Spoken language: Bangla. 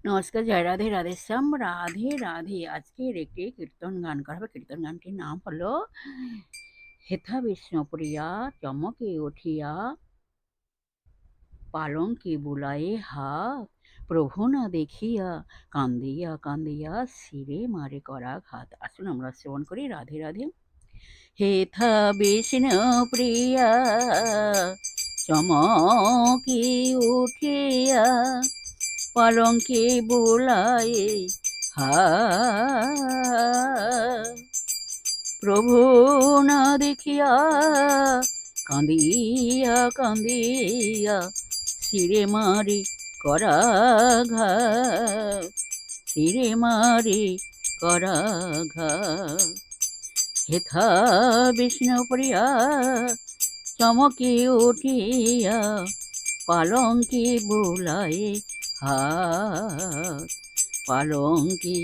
নমস্কার, জয় রাধে, রাধেশ্যাম, রাধে রাধে। আজকের একটি কীর্তন গান করা হবে। কীর্তন গানটির নাম হলো হেথা বিষ্ণুপ্রিয়া চমকে উঠিয়া পালঙ্কে বুলায়ে হাত, প্রভু না দেখিয়া কান্দিয়া কান্দিয়া শিরে মারে করাঘাত। আসুন আমরা শ্রবণ করি। রাধে রাধে। হেথা বিষ্ণুপ্রিয়া চমকে উঠিয়া পালঙ্কে বুলায়ে হাত, প্রভু না দেখিয়া কাঁদিয়া কাঁদিয়া শিরে মারি করাঘাত, শিরে মারি করাঘাত। হেথা বিষ্ণুপ্রিয়া চমকে উঠিয়া পালঙ্কে বুলায়ে হাত, পালঙ্কে